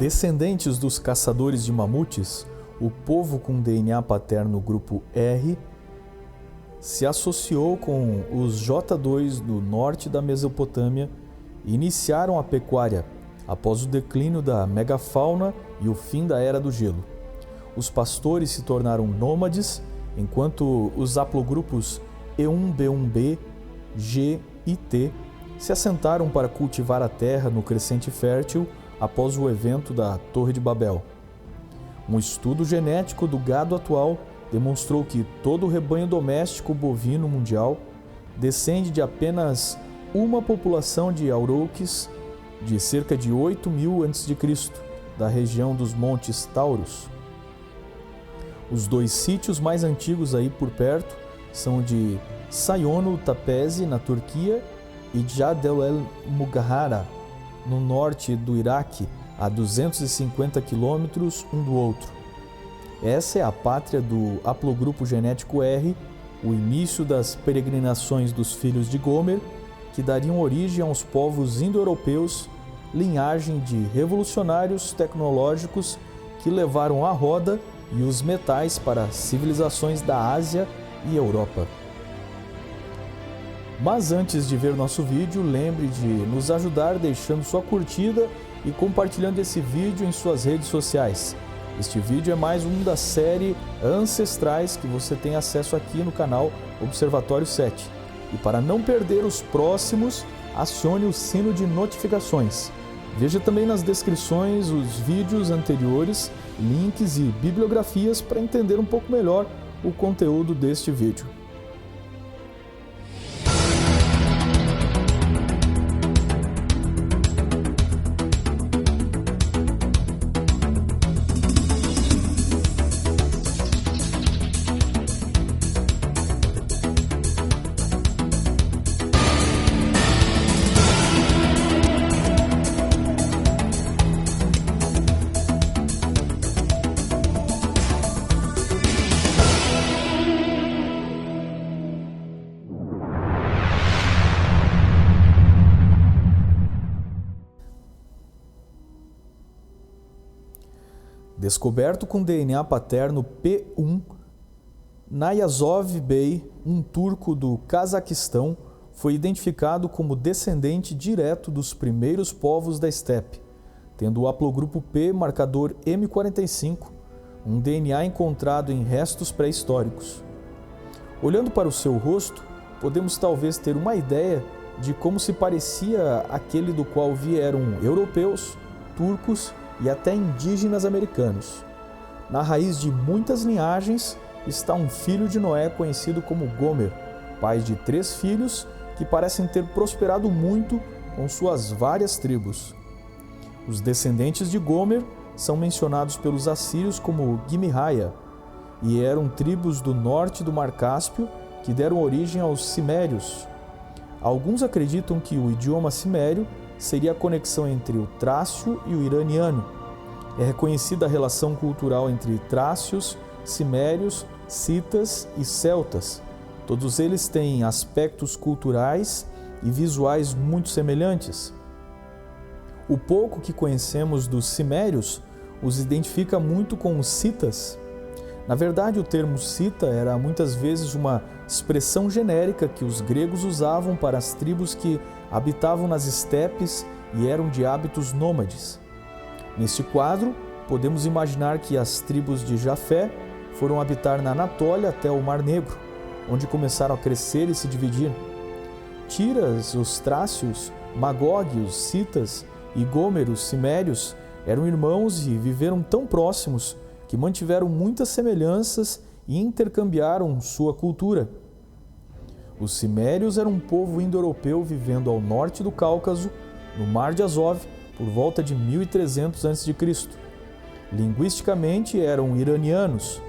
Descendentes dos caçadores de mamutes, o povo com DNA paterno grupo R se associou com os J2 do norte da Mesopotâmia e iniciaram a pecuária após o declínio da megafauna e o fim da Era do Gelo. Os pastores se tornaram nômades, enquanto os haplogrupos E1, B1b, G e T se assentaram para cultivar a terra no crescente fértil após o evento da Torre de Babel. Um estudo genético do gado atual demonstrou que todo o rebanho doméstico bovino mundial descende de apenas uma população de auroques de cerca de 8.000 a.C., da região dos Montes Taurus. Os dois sítios mais antigos aí por perto são de Sayonu Tapezi, na Turquia, e Jadel el-Mughara, no norte do Iraque, a 250 quilômetros um do outro. Essa é a pátria do haplogrupo genético R, o início das peregrinações dos filhos de Gomer, que dariam origem aos povos indo-europeus, linhagem de revolucionários tecnológicos que levaram a roda e os metais para civilizações da Ásia e Europa. Mas antes de ver nosso vídeo, lembre de nos ajudar deixando sua curtida e compartilhando esse vídeo em suas redes sociais. Este vídeo é mais um da série Ancestrais que você tem acesso aqui no canal Observatório 7. E para não perder os próximos, acione o sino de notificações. Veja também nas descrições os vídeos anteriores, links e bibliografias para entender um pouco melhor o conteúdo deste vídeo. Descoberto com DNA paterno P1, Nayazov Bey, um turco do Cazaquistão, foi identificado como descendente direto dos primeiros povos da estepe, tendo o haplogrupo P marcador M45, um DNA encontrado em restos pré-históricos. Olhando para o seu rosto, podemos talvez ter uma ideia de como se parecia aquele do qual vieram europeus, turcos e até indígenas americanos. Na raiz de muitas linhagens está um filho de Noé conhecido como Gomer, pai de 3 filhos que parecem ter prosperado muito com suas várias tribos. Os descendentes de Gomer são mencionados pelos assírios como Gimihaya, e eram tribos do norte do Mar Cáspio que deram origem aos Cimérios. Alguns acreditam que o idioma cimério seria a conexão entre o trácio e o iraniano. É reconhecida a relação cultural entre trácios, cimérios, citas e celtas. Todos eles têm aspectos culturais e visuais muito semelhantes. O pouco que conhecemos dos cimérios os identifica muito com os citas. Na verdade, o termo cita era muitas vezes uma expressão genérica que os gregos usavam para as tribos que habitavam nas estepes e eram de hábitos nômades. Neste quadro, podemos imaginar que as tribos de Jafé foram habitar na Anatólia até o Mar Negro, onde começaram a crescer e se dividir. Tiras, os trácios, Magog, os citas e Gomer, os cimérios, eram irmãos e viveram tão próximos que mantiveram muitas semelhanças e intercambiaram sua cultura. Os cimérios eram um povo indo-europeu vivendo ao norte do Cáucaso, no Mar de Azov, por volta de 1300 a.C. Linguisticamente eram iranianos.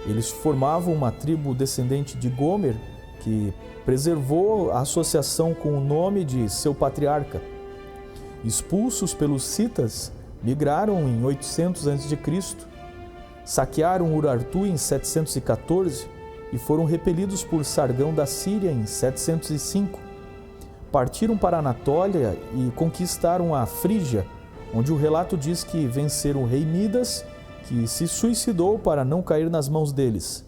Eles formavam uma tribo descendente de Gomer, que preservou a associação com o nome de seu patriarca. Expulsos pelos citas, migraram em 800 a.C., saquearam Urartu em 714 e foram repelidos por Sargão da Síria em 705. Partiram para a Anatólia e conquistaram a Frígia, onde o relato diz que venceram o rei Midas, que se suicidou para não cair nas mãos deles.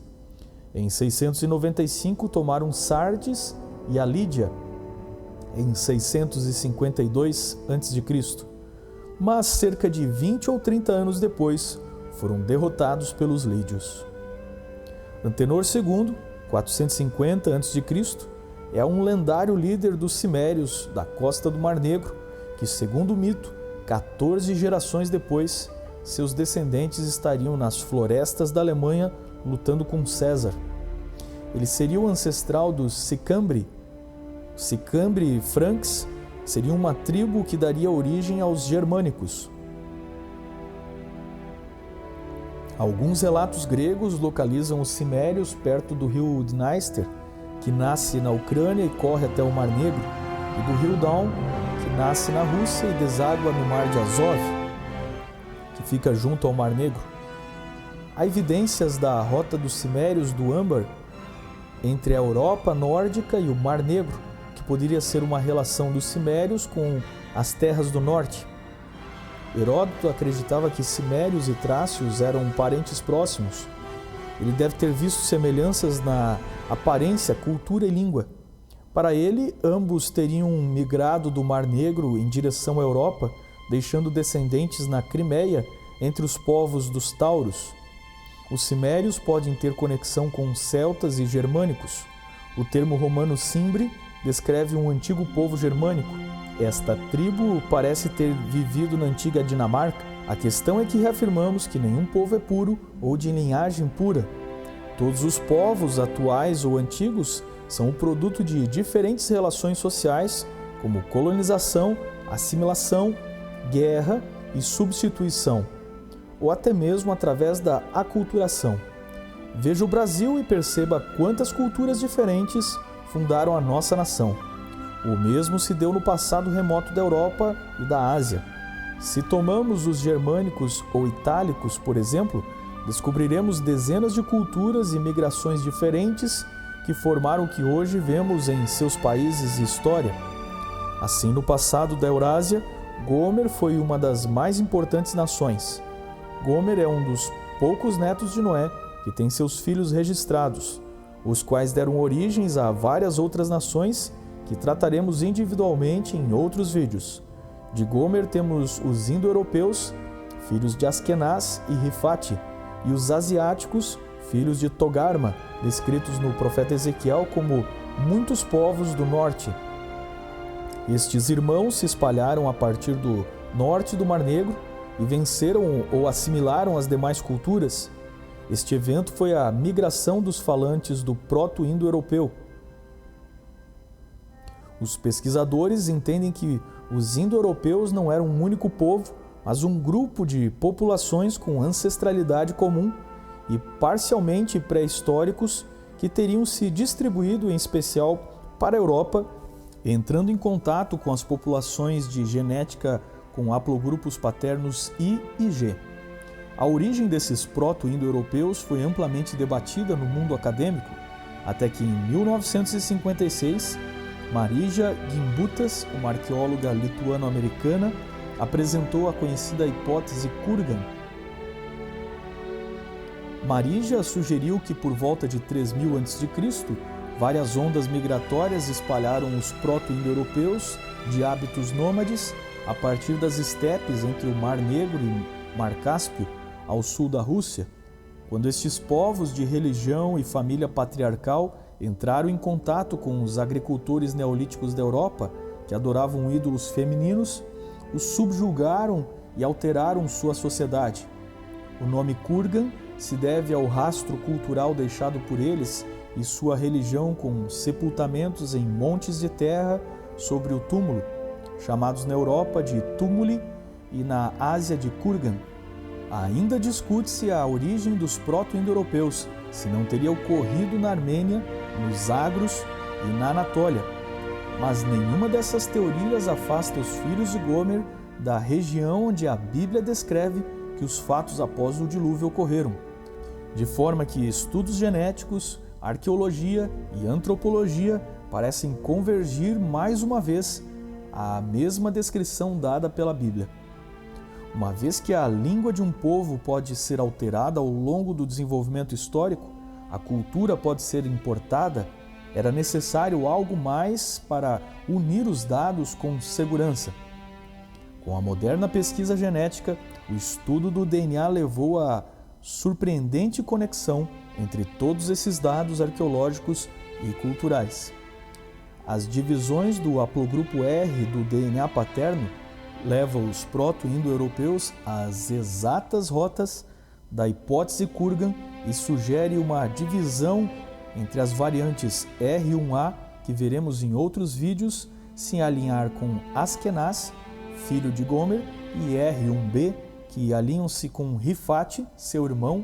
Em 695 tomaram Sardes e a Lídia, em 652 a.C., mas cerca de 20 ou 30 anos depois foram derrotados pelos lídios. Antenor II, 450 a.C., é um lendário líder dos cimérios da costa do Mar Negro, que, segundo o mito, 14 gerações depois, seus descendentes estariam nas florestas da Alemanha lutando com César. Ele seria o ancestral dos Sicambri. Sicambri Franks seria uma tribo que daria origem aos germânicos. Alguns relatos gregos localizam os cimérios perto do rio Dniester, que nasce na Ucrânia e corre até o Mar Negro, e do rio Don, que nasce na Rússia e deságua no Mar de Azov, que fica junto ao Mar Negro. Há evidências da rota dos cimérios do Âmbar entre a Europa nórdica e o Mar Negro, que poderia ser uma relação dos cimérios com as terras do norte. Heródoto acreditava que cimérios e trácios eram parentes próximos. Ele deve ter visto semelhanças na aparência, cultura e língua. Para ele, ambos teriam migrado do Mar Negro em direção à Europa, deixando descendentes na Crimeia entre os povos dos Tauros. Os cimérios podem ter conexão com celtas e germânicos. O termo romano cimbre descreve um antigo povo germânico. Esta tribo parece ter vivido na antiga Dinamarca. A questão é que reafirmamos que nenhum povo é puro ou de linhagem pura. Todos os povos, atuais ou antigos, são o produto de diferentes relações sociais, como colonização, assimilação, guerra e substituição, ou até mesmo através da aculturação. Veja o Brasil e perceba quantas culturas diferentes fundaram a nossa nação. O mesmo se deu no passado remoto da Europa e da Ásia. Se tomamos os germânicos ou itálicos, por exemplo, descobriremos dezenas de culturas e migrações diferentes que formaram o que hoje vemos em seus países e história. Assim, no passado da Eurásia, Gomer foi uma das mais importantes nações. Gomer é um dos poucos netos de Noé que tem seus filhos registrados, os quais deram origens a várias outras nações que trataremos individualmente em outros vídeos. De Gomer temos os indo-europeus, filhos de Askenaz e Rifate, e os asiáticos, filhos de Togarma, descritos no profeta Ezequiel como muitos povos do norte. Estes irmãos se espalharam a partir do norte do Mar Negro e venceram ou assimilaram as demais culturas. Este evento foi a migração dos falantes do proto-indo-europeu. Os pesquisadores entendem que os indo-europeus não eram um único povo, mas um grupo de populações com ancestralidade comum e parcialmente pré-históricos que teriam se distribuído em especial para a Europa, entrando em contato com as populações de genética com haplogrupos paternos I e G. A origem desses proto-indo-europeus foi amplamente debatida no mundo acadêmico, até que em 1956, Marija Gimbutas, uma arqueóloga lituano-americana, apresentou a conhecida hipótese Kurgan. Marija sugeriu que por volta de 3000 a.C., várias ondas migratórias espalharam os proto-indo-europeus de hábitos nômades a partir das estepes entre o Mar Negro e Mar Cáspio, ao sul da Rússia. Quando estes povos de religião e família patriarcal entraram em contato com os agricultores neolíticos da Europa, que adoravam ídolos femininos, os subjugaram e alteraram sua sociedade. O nome Kurgan se deve ao rastro cultural deixado por eles e sua religião com sepultamentos em montes de terra sobre o túmulo, chamados na Europa de túmuli e na Ásia de Kurgan. Ainda discute-se a origem dos proto-indo-europeus, se não teria ocorrido na Armênia, nos Zagros e na Anatólia. Mas nenhuma dessas teorias afasta os filhos de Gomer da região onde a Bíblia descreve que os fatos após o dilúvio ocorreram. De forma que estudos genéticos, arqueologia e antropologia parecem convergir mais uma vez à mesma descrição dada pela Bíblia. Uma vez que a língua de um povo pode ser alterada ao longo do desenvolvimento histórico, a cultura pode ser importada, era necessário algo mais para unir os dados com segurança. Com a moderna pesquisa genética, o estudo do DNA levou à surpreendente conexão entre todos esses dados arqueológicos e culturais. As divisões do haplogrupo R do DNA paterno levam os proto-indo-europeus às exatas rotas da hipótese Kurgan e sugere uma divisão entre as variantes R1A, que veremos em outros vídeos, se alinhar com Askenaz, filho de Gomer, e R1B, que alinham-se com Rifate, seu irmão,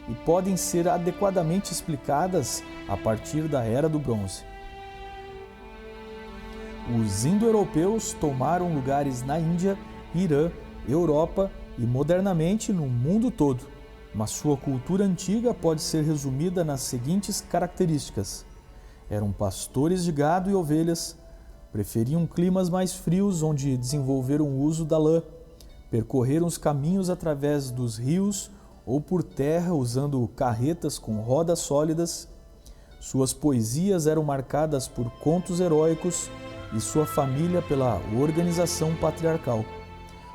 e podem ser adequadamente explicadas a partir da Era do Bronze. Os indo-europeus tomaram lugares na Índia, Irã, Europa e modernamente no mundo todo, mas sua cultura antiga pode ser resumida nas seguintes características: eram pastores de gado e ovelhas, preferiam climas mais frios onde desenvolveram o uso da lã, percorreram os caminhos através dos rios ou por terra usando carretas com rodas sólidas, suas poesias eram marcadas por contos heróicos e sua família pela organização patriarcal.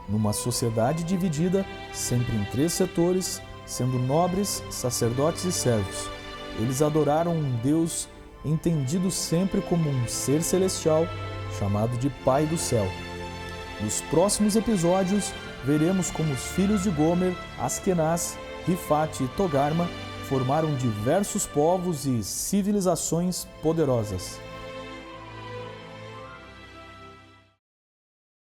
Numa sociedade dividida, sempre em 3 setores, sendo nobres, sacerdotes e servos. Eles adoraram um Deus entendido sempre como um ser celestial, chamado de Pai do Céu. Nos próximos episódios, veremos como os filhos de Gomer, Askenaz, Rifate e Togarma formaram diversos povos e civilizações poderosas.